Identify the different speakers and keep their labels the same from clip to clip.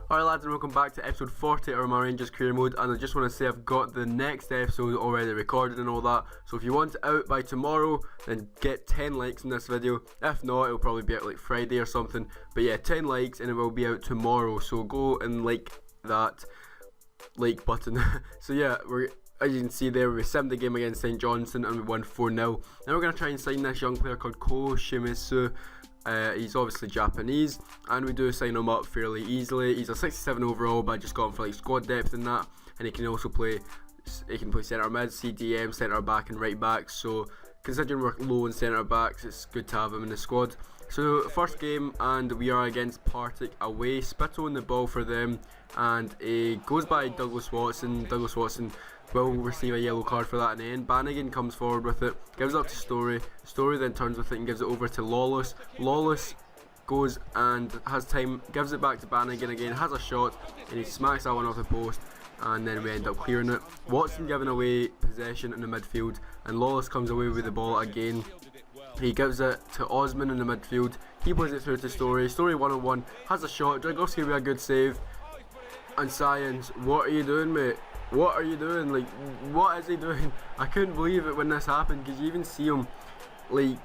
Speaker 1: Alright lads, and welcome back to episode 40 of my Rangers career mode, and I just want to say I've got the next episode already recorded and all that, so if you want it out by tomorrow then get 10 likes in this video. If not, it'll probably be out like Friday or something, but yeah, 10 likes and it will be out tomorrow, so go and like that like button. So yeah, as you can see there, we simmed the game against St. Johnstone and we won 4-0. Now we're going to try and sign this young player called Ko Shimizu. He's obviously Japanese, and we do sign him up fairly easily. He's a 67 overall, but I just got him for like squad depth and that, and he can also play. He can play centre mid, CDM, centre back, and right back. So considering we're low in centre backs, it's good to have him in the squad. So first game, and we are against Partick away. Spittle on the ball for them, and he goes by Douglas Watson. Douglas Watson will receive a yellow card for that, and then Bannigan comes forward with it, gives it up to Story. Story then turns with it and gives it over to Lawless. Lawless goes and has time, gives it back to Bannigan again, has a shot, and he smacks that one off the post, and then we end up clearing it. Watson giving away possession in the midfield, and Lawless comes away with the ball again. He gives it to Osman in the midfield. He plays it through to Story. Story 1-on-1, has a shot. Dragowski with a good save. And Science, what are you doing, mate? What are you doing? Like, what is he doing? I couldn't believe it when this happened, because you even see him, like,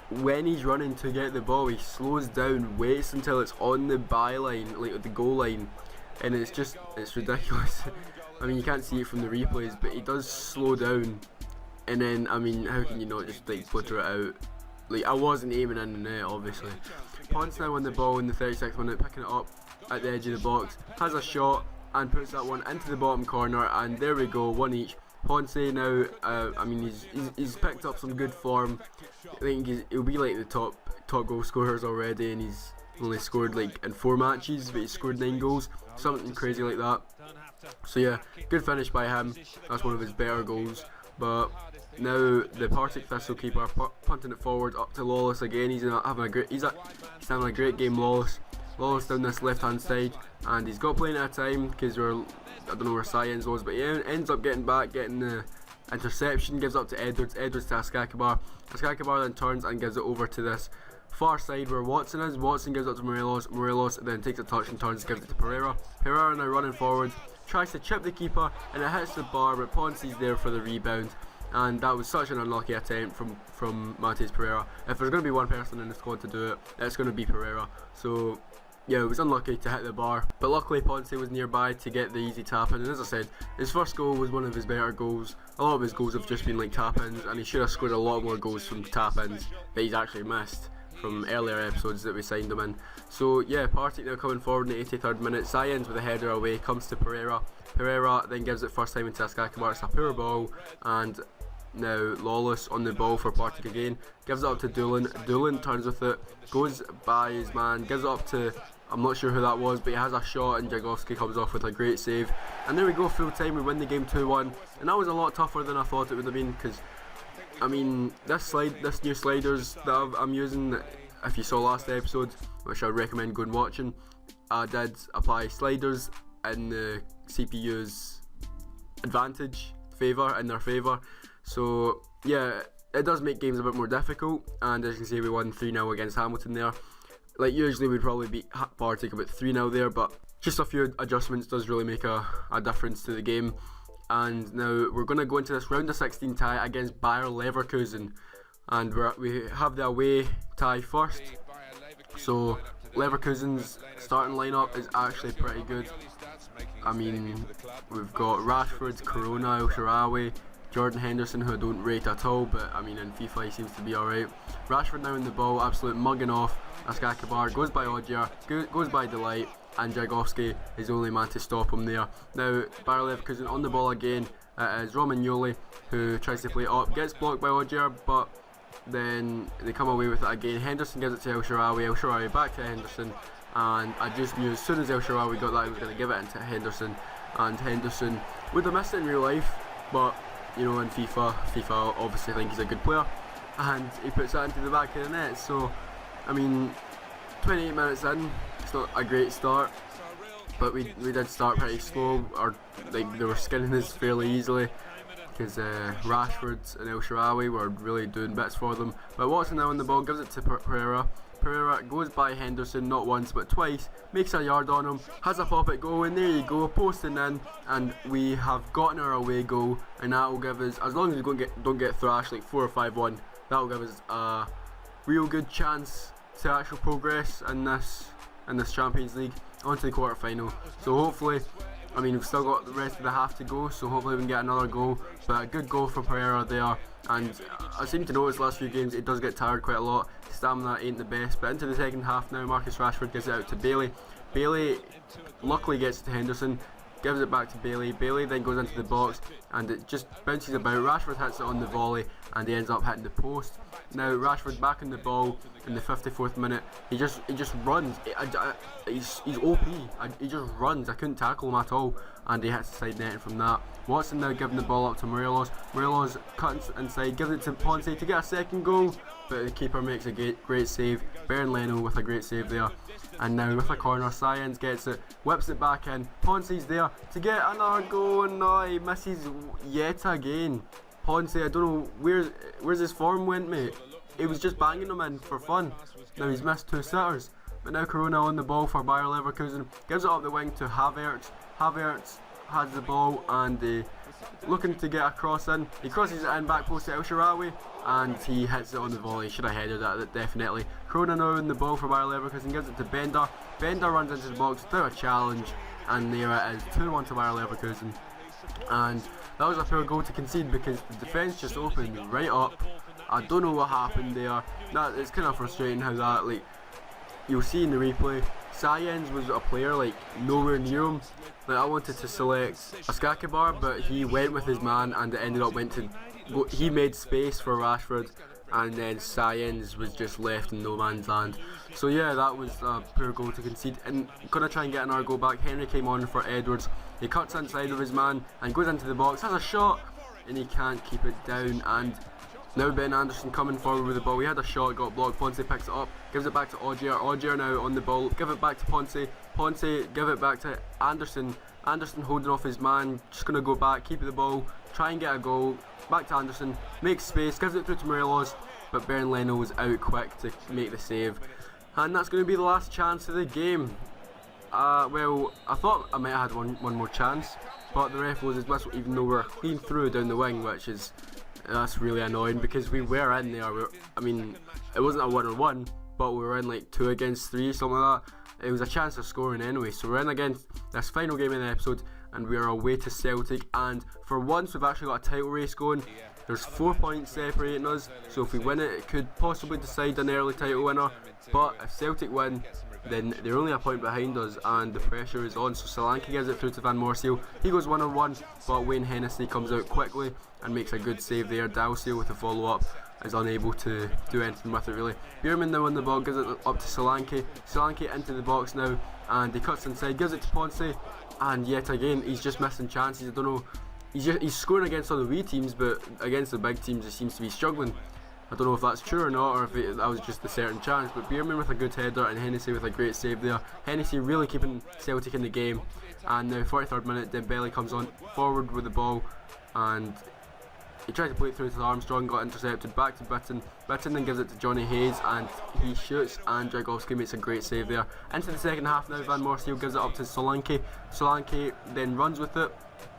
Speaker 1: when he's running to get the ball, he slows down, waits until it's on the byline, like the goal line, and it's ridiculous. I mean, you can't see it from the replays, but he does slow down, and then, I mean, how can you not just, like, butter it out? Like, I wasn't aiming in the net, obviously. Ponce now on the ball in the 36th minute, picking it up at the edge of the box, has a shot, and puts that one into the bottom corner, and there we go, one each. Ponce now, I mean, he's picked up some good form. I think he'll be like the top goal scorers already, and he's only scored like in 4 matches, but he's scored 9 goals, something crazy like that. So yeah, good finish by him. That's one of his better goals. But now the Partick Thistle keeper punting it forward up to Lawless again. He's having a great game, Lawless. Lawless down this left hand side, and he's got plenty of time because I don't know where Science was, but he ends up getting the interception, gives up to Edwards to Askakabar. Askakabar then turns and gives it over to this far side where Watson is. Watson gives it up to Morelos then takes a touch and turns, gives it to Pereira. Pereira now running forward, tries to chip the keeper, and it hits the bar, but Ponce's there for the rebound. And that was such an unlucky attempt from Matheus Pereira. If there's going to be one person in the squad to do it, it's going to be Pereira. So yeah, it was unlucky to hit the bar, but luckily Ponce was nearby to get the easy tap in, and as I said, his first goal was one of his better goals. A lot of his goals have just been like tap-ins, and he should have scored a lot more goals from tap-ins that he's actually missed from earlier episodes that we signed him in. So yeah, Partick now coming forward in the 83rd minute. Science with a header away, comes to Pereira. Pereira then gives it first time into Askakabar. It's a poor ball, and now Lawless on the ball for Partick again, gives it up to Doolan. Doolan turns with it, goes by his man, gives it up to, I'm not sure who that was, but he has a shot, and Dragowski comes off with a great save. And there we go, full time, we win the game 2-1, and that was a lot tougher than I thought it would have been, because I mean, this new sliders that I'm using, if you saw last episode, which I would recommend going watching, I did apply sliders in the CPU's advantage, in their favour. So yeah, it does make games a bit more difficult, and as you can see, we won 3-0 against Hamilton there. Like, usually we'd probably beat Partick about 3-0 there, but just a few adjustments does really make a difference to the game. And now we're going to go into this round of 16 tie against Bayer Leverkusen, and we have the away tie first. So Leverkusen's starting lineup is actually pretty good. I mean, we've got Rashford, Corona, El Shaarawy, Jordan Henderson, who I don't rate at all, but I mean in FIFA he seems to be alright. Rashford now in the ball, absolute mugging off Askakabar, goes by Ogier, goes by Delight, and Dragowski is the only man to stop him there. Now Bayer Leverkusen on the ball again, it is Romagnoli who tries to play it up, gets blocked by Ogier, but then they come away with it again. Henderson gives it to El Shaarawy back to Henderson, and I just knew as soon as El Shaarawy got that he was going to give it into Henderson, and Henderson would have missed it in real life, but you know, in FIFA obviously think he's a good player, and he puts that into the back of the net. So I mean, 28 minutes in, it's not a great start, but we did start pretty slow, or like they were skinning us fairly easily, because Rashford and El Shaarawy were really doing bits for them. But Watson now on the ball, gives it to Pereira. Pereira goes by Henderson not once but twice, makes a yard on him, has a pop at goal, and there you go, posting in, and we have gotten our away goal, and that will give us, as long as we don't get thrashed like 4 or 5-1, that will give us a real good chance to actually progress in this Champions League onto the quarter final. So hopefully, I mean, we've still got the rest of the half to go, so hopefully we can get another goal. But a good goal from Pereira there, and I seem to notice last few games it does get tired quite a lot. Stamina ain't the best, but into the second half now, Marcus Rashford gives it out to Bailey. Bailey luckily gets it to Henderson, gives it back to Bailey. Bailey then goes into the box and it just bounces about. Rashford hits it on the volley and he ends up hitting the post. Now Rashford back in the ball in the 54th minute. He just runs. He's OP. He just runs. I couldn't tackle him at all, and he hits the side netting from that. Watson now giving the ball up to Morelos. Morelos cuts inside, gives it to Ponce to get a second goal, but the keeper makes a great save. Bernd Leno with a great save there. And now with a corner, Science gets it, whips it back in. Ponce's there to get another goal, and no, he misses yet again. Ponce, I don't know where's his form went, mate. He was just banging them in for fun. Now he's missed 2 sitters. But now Corona on the ball for Bayer Leverkusen, gives it up the wing to Havertz. Havertz has the ball and looking to get a cross in. He crosses it in, back post to El Shaarawy, and he hits it on the volley. Should have headed at it, definitely. Corona now in the ball for Bayer Leverkusen, gives it to Bender. Bender runs into the box without a challenge, and there it is, 2-1 to Bayer Leverkusen. And that was a poor goal to concede because the defence just opened right up. I don't know what happened there. It's kind of frustrating how that, like, you'll see in the replay, Science was a player like nowhere near him. Like, I wanted to select Askakibar, but he went with his man and it ended up he made space for Rashford, and then Science was just left in no man's land. So yeah, that was a poor goal to concede, and gonna try and get another goal back. Henry came on for Edwards. He cuts inside of his man and goes into the box, has a shot, and he can't keep it down. And now Ben Anderson coming forward with the ball. He had a shot, got blocked. Ponce picks it up, gives it back to Augier. Augier now on the ball, give it back to Ponce. Ponce give it back to Anderson. Anderson holding off his man, just gonna go back, keep the ball, try and get a goal. Back to Anderson, makes space, gives it through to Morelos, but Bernd Leno was out quick to make the save. And that's going to be the last chance of the game. Well, I thought I might have had one more chance, but the ref blows his whistle even though we're clean through down the wing, that's really annoying because we were in there. I mean, it wasn't a 1-on-1, but we were in like 2 against 3, something like that. It was a chance of scoring anyway. So we're in against this final game in the episode, and we are away to Celtic. And for once, we've actually got a title race going. There's 4 points separating us, so if we win it, it could possibly decide an early title winner. But if Celtic win, then they're only a point behind us and the pressure is on. So Solanke gives it through to Van Moorseel. He goes 1-on-1, but Wayne Hennessy comes out quickly and makes a good save there. Dalsey with the follow-up is unable to do anything with it really. Bierman now on the ball, gives it up to Solanke. Solanke into the box now, and he cuts inside, gives it to Ponce, and yet again he's just missing chances. I don't know, he's scoring against all the wee teams, but against the big teams he seems to be struggling. I don't know if that's true or not, or if that was just a certain chance. But Bierman with a good header and Hennessy with a great save there. Hennessy really keeping Celtic in the game. And now 43rd minute, Dembele comes on forward with the ball, and he tried to play it through to Armstrong, got intercepted, back to Bitten. Bitten then gives it to Johnny Hayes, and he shoots, and Dragowski makes a great save there. Into the second half now, Van Moorseel gives it up to Solanke. Solanke then runs with it,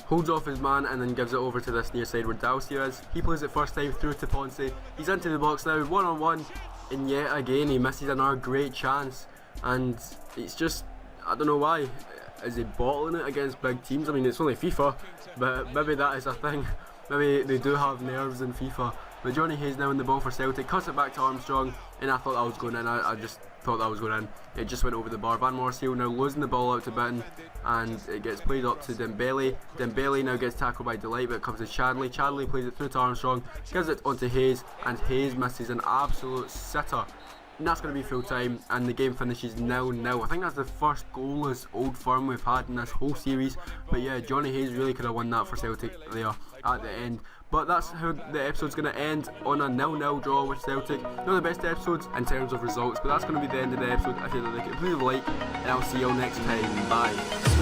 Speaker 1: holds off his man, and then gives it over to this near side where Dalsey is. He plays it first time through to Ponce. He's into the box now, 1-on-1, and yet again he misses another great chance. And it's just, I don't know why. Is he bottling it against big teams? I mean, it's only FIFA, but maybe that is a thing. Maybe they do have nerves in FIFA. But Johnny Hayes now in the ball for Celtic, cuts it back to Armstrong, and I thought that was going in. I just thought that was going in. It just went over the bar. Van Moorseel now losing the ball out to Bitten, and it gets played up to Dembele. Dembele now gets tackled by Delight, but it comes to Chadley. Chadley plays it through to Armstrong, gives it onto Hayes, and Hayes misses an absolute sitter. And that's going to be full time, and the game finishes 0-0. I think that's the first goalless Old Firm we've had in this whole series. But yeah, Johnny Hayes really could have won that for Celtic there at the end. But that's how the episode's going to end, on a 0-0 draw with Celtic. Not the best episodes in terms of results, but that's going to be the end of the episode. If you like it, please like, and I'll see you all next time. Bye.